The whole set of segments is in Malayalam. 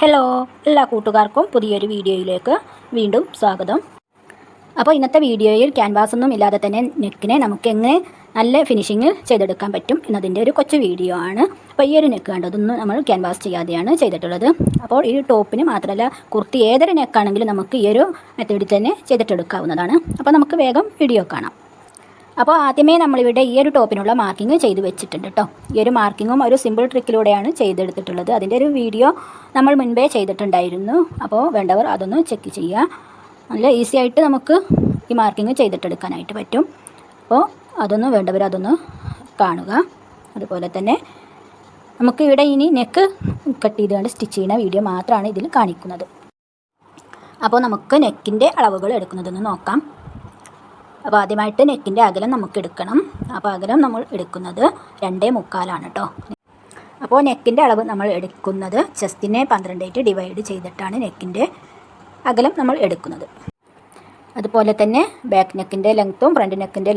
ഹലോ, എല്ലാ കൂട്ടുകാർക്കും പുതിയൊരു വീഡിയോയിലേക്ക് വീണ്ടും സ്വാഗതം. അപ്പോൾ ഇന്നത്തെ വീഡിയോയിൽ ക്യാൻവാസ് ഒന്നും ഇല്ലാതെ തന്നെ നെക്കിനെ നമുക്ക് എങ്ങനെ നല്ല ഫിനിഷിങ് ചെയ്തെടുക്കാൻ പറ്റും എന്നതിൻ്റെ ഒരു കൊച്ചു വീഡിയോ ആണ്. അപ്പോൾ ഈ ഒരു നെക്ക് കണ്ടതൊന്നും നമ്മൾ ക്യാൻവാസ് ചെയ്യാതെയാണ് ചെയ്തിട്ടുള്ളത്. അപ്പോൾ ഈ ടോപ്പിന് മാത്രമല്ല കുർത്തി ഏതൊരു നെക്കാണെങ്കിലും നമുക്ക് ഈ ഒരു മെത്തേഡിൽ തന്നെ ചെയ്തിട്ടെടുക്കാവുന്നതാണ്. അപ്പോൾ നമുക്ക് വേഗം വീഡിയോ കാണാം. അപ്പോൾ ആദ്യമേ നമ്മളിവിടെ ഈ ഒരു ടോപ്പിനുള്ള മാർക്കിങ് ചെയ്ത് വെച്ചിട്ടുണ്ട് കേട്ടോ. ഈ ഒരു മാർക്കിങ്ങും ഒരു സിമ്പിൾ ട്രിക്കിലൂടെയാണ് ചെയ്തെടുത്തിട്ടുള്ളത്. അതിൻ്റെ ഒരു വീഡിയോ നമ്മൾ മുൻപേ ചെയ്തിട്ടുണ്ടായിരുന്നു. അപ്പോൾ വേണ്ടവർ അതൊന്ന് ചെക്ക് ചെയ്യുക. നല്ല ഈസി ആയിട്ട് നമുക്ക് ഈ മാർക്കിങ് ചെയ്തിട്ടെടുക്കാനായിട്ട് പറ്റും. അപ്പോൾ വേണ്ടവർ അതൊന്ന് കാണുക. അതുപോലെ തന്നെ നമുക്ക് ഇവിടെ ഇനി നെക്ക് കട്ട് ചെയ്തുകൊണ്ട് സ്റ്റിച്ച് ചെയ്യുന്ന വീഡിയോ മാത്രമാണ് ഇതിൽ കാണിക്കുന്നത്. അപ്പോൾ നമുക്ക് നെക്കിൻ്റെ അളവുകൾ എടുക്കുന്നതെന്ന് നോക്കാം. അപ്പോൾ ആദ്യമായിട്ട് നെക്കിൻ്റെ അകലം നമുക്ക് എടുക്കണം. അപ്പോൾ അകലം നമ്മൾ എടുക്കുന്നത് 2.25 കേട്ടോ. അപ്പോൾ നെക്കിൻ്റെ അളവ് നമ്മൾ എടുക്കുന്നത് ചെസ്റ്റിനെ 12 ഡിവൈഡ് ചെയ്തിട്ടാണ് നെക്കിൻ്റെ അകലം നമ്മൾ എടുക്കുന്നത്. അതുപോലെ തന്നെ ബാക്ക് നെക്കിൻ്റെ ലെങ്ത്തും ഫ്രണ്ട് നെക്കിൻ്റെ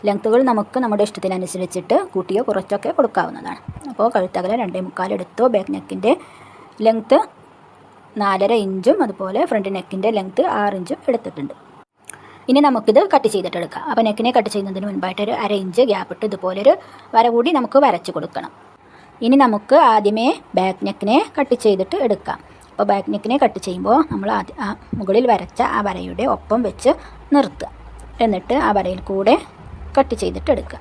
ലെങ്ത്തുകൾ നമുക്ക് നമ്മുടെ ഇഷ്ടത്തിനനുസരിച്ചിട്ട് കൂട്ടിയോ കുറച്ചൊക്കെ കൊടുക്കാവുന്നതാണ്. അപ്പോൾ കഴുത്തകലം 2.25 എടുത്തു. ബാക്ക് നെക്കിൻ്റെ ലെങ്ത്ത് 4.5 ഇഞ്ചും അതുപോലെ ഫ്രണ്ട് നെക്കിൻ്റെ ലെങ്ത്ത് 6 ഇഞ്ചും എടുത്തിട്ടുണ്ട്. ഇനി നമുക്കിത് കട്ട് ചെയ്തിട്ടെടുക്കാം. അപ്പോൾ നെക്കിനെ കട്ട് ചെയ്യുന്നതിന് മുൻപായിട്ട് ഒരു 1/2 ഇഞ്ച് ഗ്യാപ്പ് ഇട്ട് ഇതുപോലൊരു വര കൂടി നമുക്ക് വരച്ച് കൊടുക്കണം. ഇനി നമുക്ക് ആദ്യമേ ബാക്ക് നെക്കിനെ കട്ട് ചെയ്തിട്ട് എടുക്കാം. അപ്പോൾ ബാക്ക് നെക്കിനെ കട്ട് ചെയ്യുമ്പോൾ നമ്മൾ മുകളിൽ വരച്ച ആ വരയുടെ ഒപ്പം വെച്ച് നിർത്തുക. എന്നിട്ട് ആ വരയിൽ കൂടെ കട്ട് ചെയ്തിട്ട് എടുക്കുക.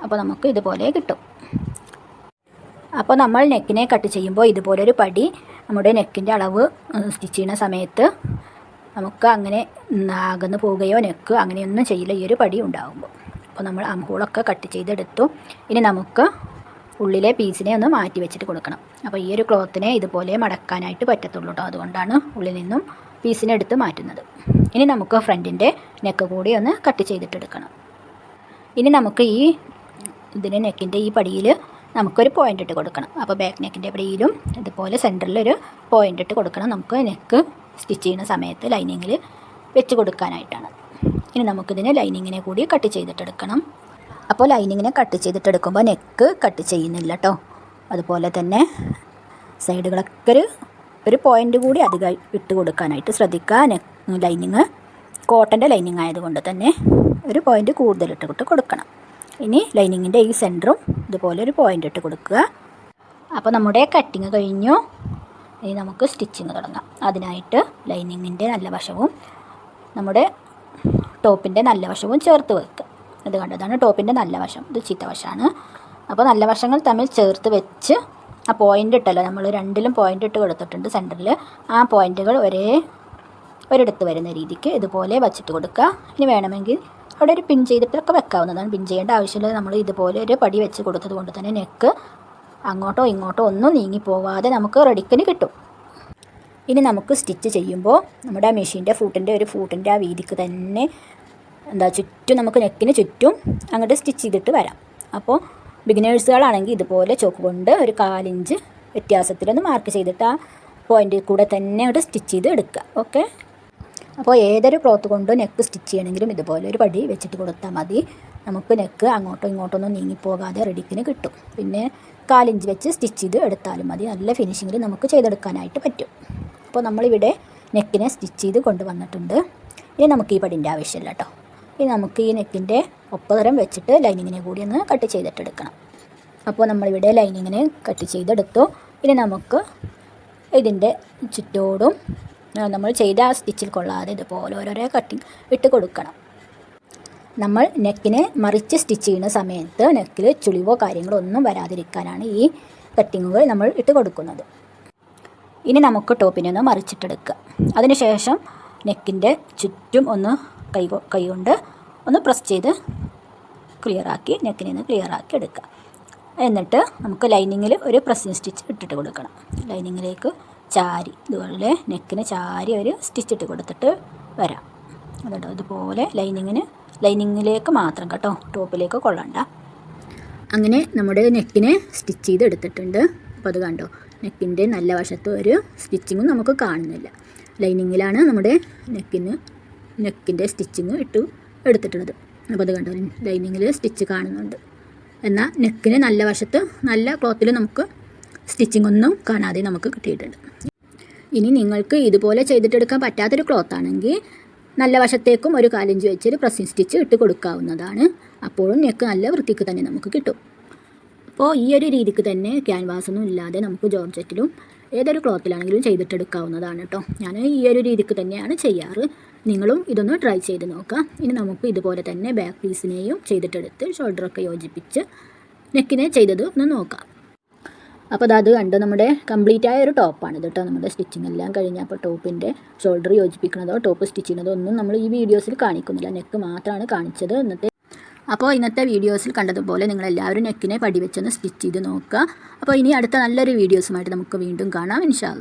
അപ്പോൾ നമുക്ക് ഇതുപോലെ കിട്ടും. അപ്പോൾ നമ്മൾ നെക്കിനെ കട്ട് ചെയ്യുമ്പോൾ ഇതുപോലൊരു പടി നമ്മുടെ നെക്കിൻ്റെ അളവ് സ്റ്റിച്ച് ചെയ്യുന്ന സമയത്ത് നമുക്ക് അങ്ങനെ അകന്ന് പോവുകയോ നെക്ക് അങ്ങനെയൊന്നും ചെയ്യില്ല, ഈ ഒരു പടി ഉണ്ടാകുമ്പോൾ. അപ്പോൾ നമ്മൾ അംഹോളൊക്കെ കട്ട് ചെയ്തെടുത്തു. ഇനി നമുക്ക് ഉള്ളിലെ പീസിനെ ഒന്ന് മാറ്റി വെച്ചിട്ട് കൊടുക്കണം. അപ്പോൾ ഈ ഒരു ക്ലോത്തിനെ ഇതുപോലെ മടക്കാനായിട്ട് പറ്റത്തുള്ളൂ കേട്ടോ. അതുകൊണ്ടാണ് ഉള്ളിൽ നിന്നും പീസിനെ എടുത്ത് മാറ്റുന്നത്. ഇനി നമുക്ക് ഫ്രണ്ടിൻ്റെ നെക്ക് കൂടി ഒന്ന് കട്ട് ചെയ്തിട്ടെടുക്കണം. ഇനി നമുക്ക് ഇതിന് നെക്കിൻ്റെ ഈ പടിയിൽ നമുക്കൊരു പോയിൻ്റ് ഇട്ട് കൊടുക്കണം. അപ്പോൾ ബാക്ക് നെക്കിൻ്റെ പടിയിലും ഇതുപോലെ സെൻറ്ററിലൊരു പോയിൻ്റ് ഇട്ട് കൊടുക്കണം. നമുക്ക് നെക്ക് സ്റ്റിച്ച് ചെയ്യുന്ന സമയത്ത് ലൈനിങ്ങിൽ വെച്ച് കൊടുക്കാനായിട്ടാണ്. ഇനി നമുക്കിതിന് ലൈനിങ്ങിനെ കൂടി കട്ട് ചെയ്തിട്ടെടുക്കണം. അപ്പോൾ ലൈനിങ്ങിനെ കട്ട് ചെയ്തിട്ടെടുക്കുമ്പോൾ നെക്ക് കട്ട് ചെയ്യുന്നില്ല കേട്ടോ. അതുപോലെ തന്നെ സൈഡുകളൊക്കെ ഒരു പോയിൻ്റ് കൂടി അധികം ഇട്ട് കൊടുക്കാനായിട്ട് ശ്രദ്ധിക്കുക. ലൈനിങ് കോട്ടൻ്റെ ലൈനിങ് ആയതുകൊണ്ട് തന്നെ ഒരു പോയിൻ്റ് കൂടുതലിട്ട് കൊടുക്കണം. ഇനി ലൈനിങ്ങിൻ്റെ ഈ സെൻറ്ററും ഇതുപോലെ ഒരു പോയിൻ്റ് ഇട്ട് കൊടുക്കുക. അപ്പോൾ നമ്മുടെ കട്ടിങ് കഴിഞ്ഞു. ഇനി നമുക്ക് സ്റ്റിച്ചിങ് തുടങ്ങാം. അതിനായിട്ട് ലൈനിങ്ങിൻ്റെ നല്ല വശവും നമ്മുടെ ടോപ്പിൻ്റെ നല്ല വശവും ചേർത്ത് വെക്കുക. ഇത് കണ്ടതാണ് ടോപ്പിൻ്റെ നല്ല വശം, ഇത് ചീത്ത വശമാണ്. അപ്പോൾ നല്ല വശങ്ങൾ തമ്മിൽ ചേർത്ത് വെച്ച് ആ പോയിൻ്റ് ഇട്ടല്ലോ, നമ്മൾ രണ്ടിലും പോയിൻ്റ് ഇട്ട് കൊടുത്തിട്ടുണ്ട് സെൻറ്ററിൽ. ആ പോയിൻ്റുകൾ ഒരിടത്ത് വരുന്ന രീതിക്ക് ഇതുപോലെ വച്ചിട്ട് കൊടുക്കുക. ഇനി വേണമെങ്കിൽ അവിടെ ഒരു പിൻ ചെയ്തിട്ടൊക്കെ വെക്കാവുന്നതാണ്. പിൻ ചെയ്യേണ്ട ആവശ്യമില്ല. നമ്മൾ ഇതുപോലെ ഒരു പടി വെച്ച് കൊടുത്തത് കൊണ്ട് തന്നെ നെക്ക് അങ്ങോട്ടോ ഇങ്ങോട്ടോ ഒന്നും നീങ്ങിപ്പോവാതെ നമുക്ക് റെഡിക്കിന് കിട്ടും. ഇനി നമുക്ക് സ്റ്റിച്ച് ചെയ്യുമ്പോൾ നമ്മുടെ മെഷീൻ്റെ ഫൂട്ടിൻ്റെ ആ വീതിക്ക് തന്നെ ചുറ്റും നമുക്ക് നെക്കിന് ചുറ്റും അങ്ങോട്ട് സ്റ്റിച്ച് ചെയ്തിട്ട് വരാം. അപ്പോൾ ബിഗിനേഴ്സുകളാണെങ്കിൽ ഇതുപോലെ ചോക്ക് കൊണ്ട് ഒരു 1/4 ഇഞ്ച് വ്യത്യാസത്തിലൊന്ന് മാർക്ക് ചെയ്തിട്ട് ആ പോയിൻ്റിൽ കൂടെ തന്നെ അങ്ങോട്ട് സ്റ്റിച്ച് ചെയ്ത് എടുക്കുക. ഓക്കെ. അപ്പോൾ ഏതൊരു ക്ലോത്ത് കൊണ്ട് നെക്ക് സ്റ്റിച്ച് ചെയ്യണമെങ്കിലും ഇതുപോലെ ഒരു പടി വെച്ചിട്ട് കൊടുത്താൽ മതി. നമുക്ക് നെക്ക് അങ്ങോട്ടോ ഇങ്ങോട്ടൊന്നും നീങ്ങിപ്പോകാതെ റെഡിക്കിന് കിട്ടും. പിന്നെ 1/4 ഇഞ്ച് വെച്ച് സ്റ്റിച്ച് ചെയ്ത് എടുത്താലും മതി. നല്ല ഫിനിഷിങ്ങിൽ നമുക്ക് ചെയ്തെടുക്കാനായിട്ട് പറ്റും. അപ്പോൾ നമ്മളിവിടെ നെക്കിനെ സ്റ്റിച്ച് ചെയ്ത് കൊണ്ടുവന്നിട്ടുണ്ട്. ഇനി നമുക്ക് ഈ പടിൻ്റെ ആവശ്യമില്ല കേട്ടോ. ഇനി നമുക്ക് ഈ നെക്കിൻ്റെ ഒപ്പതരം വെച്ചിട്ട് ലൈനിങ്ങിനെ കൂടി ഒന്ന് കട്ട് ചെയ്തിട്ടെടുക്കണം. അപ്പോൾ നമ്മളിവിടെ ലൈനിങ്ങിനെ കട്ട് ചെയ്തെടുത്തു. ഇനി നമുക്ക് ഇതിൻ്റെ ചുറ്റോടും നമ്മൾ ചെയ്ത ആ സ്റ്റിച്ചിൽ കൊള്ളാതെ ഇതുപോലെ ഓരോരോ കട്ടിങ് ഇട്ട് കൊടുക്കണം. നമ്മൾ നെക്കിനെ മറിച്ച് സ്റ്റിച്ച് ചെയ്യുന്ന സമയത്ത് നെക്കിൽ ചുളിവോ കാര്യങ്ങളോ ഒന്നും വരാതിരിക്കാനാണ് ഈ കട്ടിങ്ങുകൾ നമ്മൾ ഇട്ട് കൊടുക്കുന്നത്. ഇനി നമുക്ക് ടോപ്പിനെ ഒന്ന് മറിച്ചിട്ടെടുക്കുക. അതിനുശേഷം നെക്കിൻ്റെ ചുറ്റും ഒന്ന് കൈ കൊണ്ട് ഒന്ന് പ്രസ് ചെയ്ത് നെക്കിനെ ഒന്ന് ക്ലിയറാക്കി എടുക്കുക. എന്നിട്ട് നമുക്ക് ലൈനിങ്ങിൽ ഒരു പ്രസ്സിങ് സ്റ്റിച്ച് ഇട്ടിട്ട് കൊടുക്കണം. ലൈനിങ്ങിലേക്ക് ചാരി ഇതുപോലെ നെക്കിന് ചാരി ഒരു സ്റ്റിച്ച് ഇട്ട് കൊടുത്തിട്ട് വരാം. അതുകൊണ്ട് ഇതുപോലെ ലൈനിങ്ങിലേക്ക് മാത്രം കേട്ടോ, ടോപ്പിലേക്ക് കൊള്ളണ്ട. അങ്ങനെ നമ്മുടെ നെക്കിനെ സ്റ്റിച്ച് ചെയ്ത് എടുത്തിട്ടുണ്ട്. അപ്പോൾ അത് കണ്ടോ, നെക്കിൻ്റെ നല്ല വശത്ത് ഒരു സ്റ്റിച്ചിങ്ങും നമുക്ക് കാണുന്നില്ല. ലൈനിങ്ങിലാണ് നമ്മുടെ നെക്കിൻ്റെ സ്റ്റിച്ചിങ് എടുത്തിട്ടുള്ളത്. അപ്പോൾ അത് കണ്ടോ, ലൈനിങ്ങിൽ സ്റ്റിച്ച് കാണുന്നുണ്ട്. എന്നാൽ നെക്കിന് നല്ല വശത്ത് നല്ല ക്ലോത്തിൽ നമുക്ക് സ്റ്റിച്ചിങ് ഒന്നും കാണാതെ നമുക്ക് കിട്ടിയിട്ടുണ്ട്. ഇനി നിങ്ങൾക്ക് ഇതുപോലെ ചെയ്തിട്ടെടുക്കാൻ പറ്റാത്തൊരു ക്ലോത്ത് ആണെങ്കിൽ നല്ല വശത്തേക്കും ഒരു 1/4 ഇഞ്ച് വെച്ചൊരു പ്രസ്സിങ് സ്റ്റിച്ച് ഇട്ട് കൊടുക്കാവുന്നതാണ്. അപ്പോഴും നെക്ക് നല്ല വൃത്തിക്ക് തന്നെ നമുക്ക് കിട്ടും. അപ്പോൾ ഈ ഒരു രീതിക്ക് തന്നെ ക്യാൻവാസൊന്നും ഇല്ലാതെ നമുക്ക് ജോർജറ്റിലും ഏതൊരു ക്ലോത്തിലാണെങ്കിലും ചെയ്തിട്ടെടുക്കാവുന്നതാണ് കേട്ടോ. ഞാൻ ഈ ഒരു രീതിക്ക് തന്നെയാണ് ചെയ്യാറ്. നിങ്ങളും ഇതൊന്ന് ട്രൈ ചെയ്ത് നോക്കാം. ഇനി നമുക്ക് ഇതുപോലെ തന്നെ ബാക്ക് പീസിനെയും ചെയ്തിട്ടെടുത്ത് ഷോൾഡറൊക്കെ യോജിപ്പിച്ച് നെക്കിനെ ചെയ്തത് ഒന്ന് നോക്കാം. അപ്പോൾ അത് കണ്ട് നമ്മുടെ കംപ്ലീറ്റ് ആയ ഒരു ടോപ്പാണ് ഇത് കേട്ടോ. നമ്മുടെ സ്റ്റിച്ചിങ് എല്ലാം കഴിഞ്ഞാൽ അപ്പോൾ ടോപ്പിൻ്റെ ഷോൾഡർ യോജിപ്പിക്കുന്നതോ ടോപ്പ് സ്റ്റിച്ച് ചെയ്യുന്നതോ ഒന്നും നമ്മൾ ഈ വീഡിയോസിൽ കാണിക്കുന്നില്ല. നെക്ക് മാത്രമാണ് കാണിച്ചത്. അപ്പോൾ ഇന്നത്തെ വീഡിയോസിൽ കണ്ടതുപോലെ നിങ്ങളെല്ലാവരും നെക്കിനെ പടി വെച്ചൊന്ന് സ്റ്റിച്ച് ചെയ്ത് നോക്കുക. അപ്പോൾ ഇനി അടുത്ത നല്ലൊരു വീഡിയോസുമായിട്ട് നമുക്ക് വീണ്ടും കാണാം ഇൻഷാ അല്ലാഹ്.